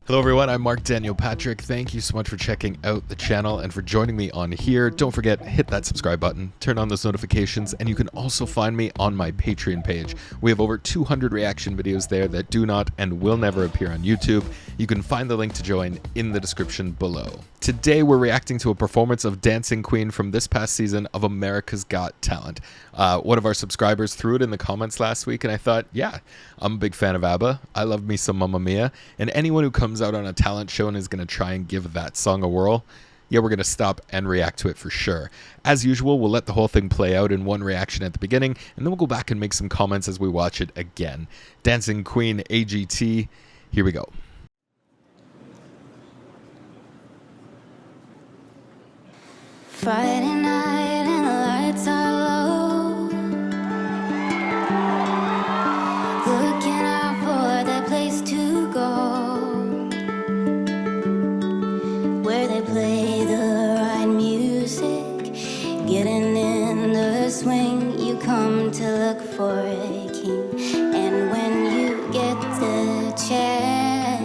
Hello everyone, I'm Marc Daniel Patrick. Thank you so much for checking out the channel and for joining me on here. Don't forget, hit that subscribe button, turn on those notifications, and you can also find me on my Patreon page. We have over 200 reaction videos there that do not and will never appear on YouTube. You can find the link to join in the description below. Today we're reacting to a performance of Dancing Queen from this past season of America's Got Talent. One of our subscribers threw it in the comments last week and I thought, yeah, I'm a big fan of ABBA. I love me some Mamma Mia, and anyone who comes out on a talent show and is going to try and give that song a whirl, yeah, we're going to stop and react to it for sure. As usual, we'll let the whole thing play out in one reaction at the beginning, and then we'll go back and make some comments as we watch it again. Dancing Queen, AGT, here we go. Friday night and the lights are low, looking out for that place to go, where they play the right music, getting in the swing. You come to look for a king, and when you get the chance,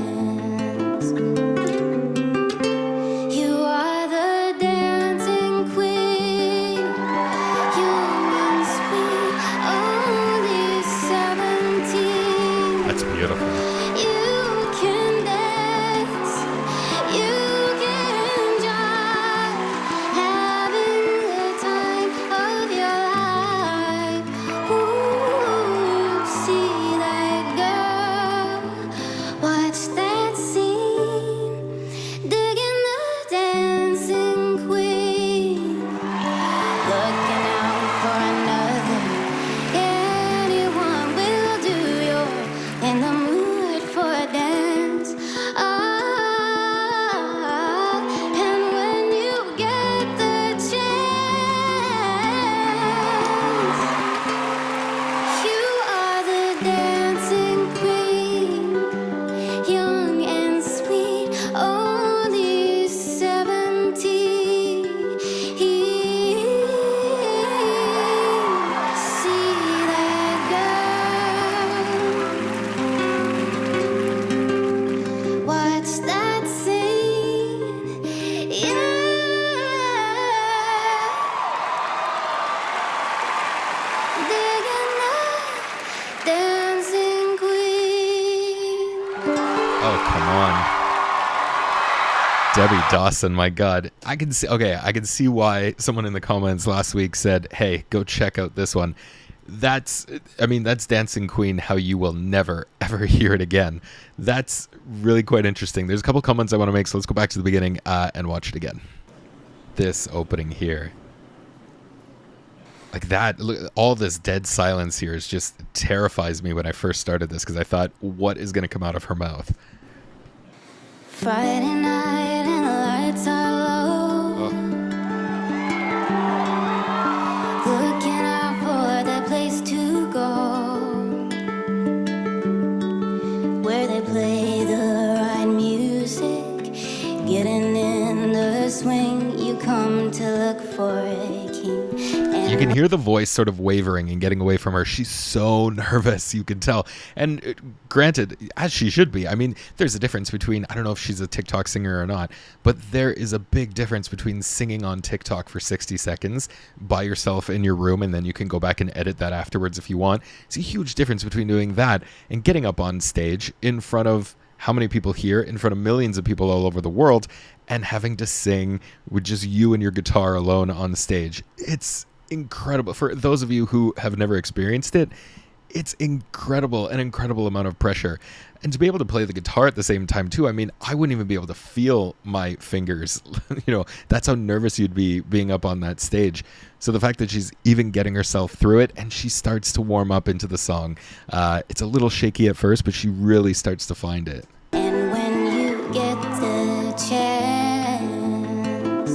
Beautiful. You can dance, you can enjoy, having the time of your life. Ooh, see that girl, watch that scene, digging the dancing queen, looking out for another. Anyone will do. You're in the mood for a dance, and when you get the chance, you are the dancing queen, young and sweet, only 17. See that girl, watch that scene, yeah. Digging the dancing queen. Oh, come on. Debbii Dawson, my God. I can see why someone in the comments last week said, hey, go check out this one. That's Dancing Queen, how you will never, ever hear it again. That's really quite interesting. There's a couple comments I want to make, so let's go back to the beginning and watch it again. This opening here. Like that, look, all this dead silence here is just terrifies me when I first started this, because I thought, what is going to come out of her mouth? Friday night and the lights are low, looking out for that place to go, where they play the right music, getting in the swing. You come to look for a king. You can hear the voice sort of wavering and getting away from her. She's so nervous, you can tell. And granted, as she should be. I mean, there's a difference between, I don't know if she's a TikTok singer or not, but there is a big difference between singing on TikTok for 60 seconds by yourself in your room, and then you can go back and edit that afterwards if you want. It's a huge difference between doing that and getting up on stage in front of how many people here, in front of millions of people all over the world, and having to sing with just you and your guitar alone on stage. It's incredible. For those of you who have never experienced it, it's incredible, an incredible amount of pressure. And to be able to play the guitar at the same time too, I mean, I wouldn't even be able to feel my fingers. You know, that's how nervous you'd be being up on that stage. So the fact that she's even getting herself through it, and she starts to warm up into the song. It's a little shaky at first, but she really starts to find it. And when you get the chance,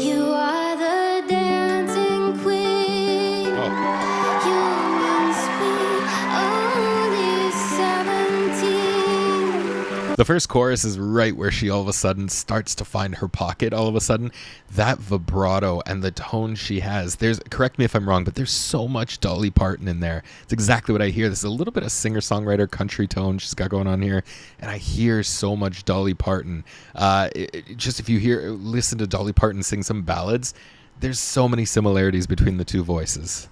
you are the dancing queen. Young and sweet, only 17. The first chorus is right where she all of a sudden starts to find her pocket. All of a sudden, that vibrato and the tone she has. Correct me if I'm wrong, but there's so much Dolly Parton in there. It's exactly what I hear. There's a little bit of singer-songwriter country tone she's got going on here, and I hear so much Dolly Parton. Just if you listen to Dolly Parton sing some ballads, there's so many similarities between the two voices.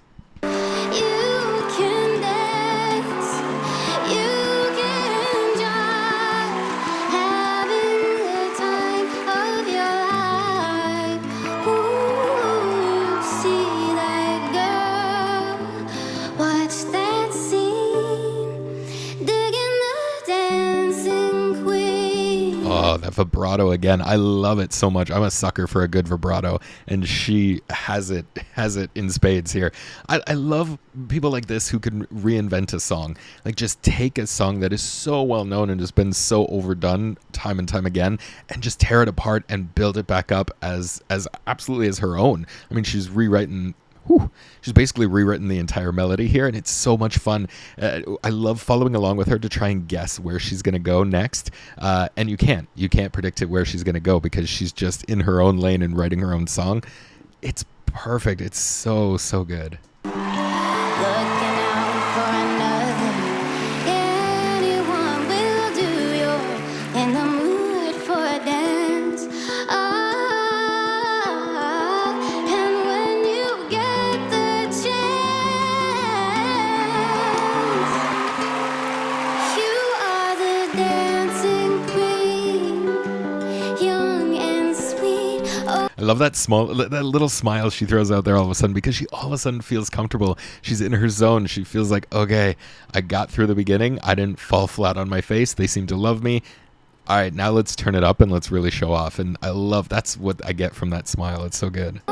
Oh, that vibrato again. I love it so much. I'm a sucker for a good vibrato, and she has it in spades here. I love people like this who can reinvent a song. Like, just take a song that is so well known and has been so overdone time and time again, and just tear it apart and build it back up as absolutely as her own. I mean, she's basically rewritten the entire melody here, and it's so much fun. I love following along with her to try and guess where she's going to go next. And you can't predict where she's going to go because she's just in her own lane and writing her own song. It's perfect. It's so, so good. I love that little smile she throws out there all of a sudden, because she all of a sudden feels comfortable. She's in her zone. She feels like, okay, I got through the beginning. I didn't fall flat on my face. They seem to love me. All right, now let's turn it up and let's really show off. And that's what I get from that smile. It's so good.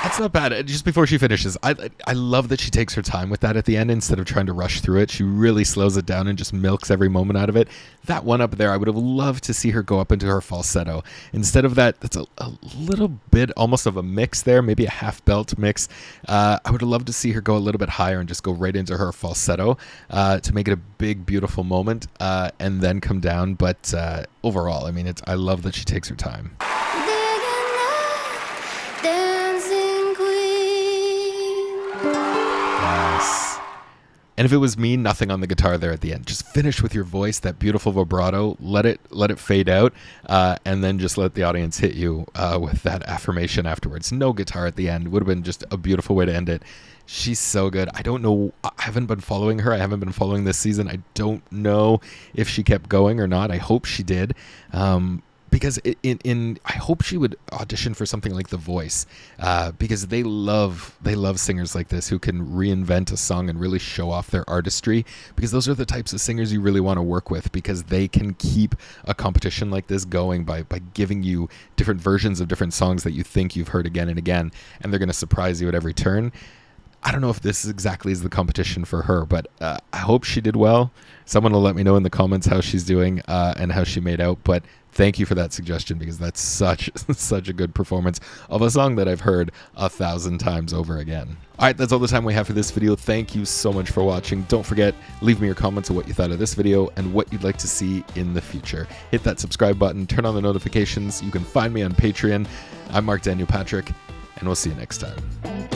That's not bad. Just before she finishes, I love that she takes her time with that at the end instead of trying to rush through it. She really slows it down and just milks every moment out of it. That one up there, I would have loved to see her go up into her falsetto. Instead of that, that's a little bit almost of a mix there, maybe a half belt mix. I would have loved to see her go a little bit higher and just go right into her falsetto to make it a big, beautiful moment and then come down. But overall, I mean, I love that she takes her time. And if it was me, nothing on the guitar there at the end. Just finish with your voice, that beautiful vibrato. Let it fade out, and then just let the audience hit you with that affirmation afterwards. No guitar at the end. Would have been just a beautiful way to end it. She's so good. I don't know. I haven't been following her. I haven't been following this season. I don't know if she kept going or not. I hope she did. Because I hope she would audition for something like The Voice, because they love singers like this who can reinvent a song and really show off their artistry, because those are the types of singers you really want to work with, because they can keep a competition like this going by giving you different versions of different songs that you think you've heard again and again, and they're going to surprise you at every turn. I don't know if this exactly is the competition for her, but I hope she did well. Someone will let me know in the comments how she's doing and how she made out, but thank you for that suggestion, because that's such a good performance of a song that I've heard 1,000 times over again. All right, that's all the time we have for this video. Thank you so much for watching. Don't forget, leave me your comments on what you thought of this video and what you'd like to see in the future. Hit that subscribe button, turn on the notifications. You can find me on Patreon. I'm Marc Daniel Patrick, and we'll see you next time.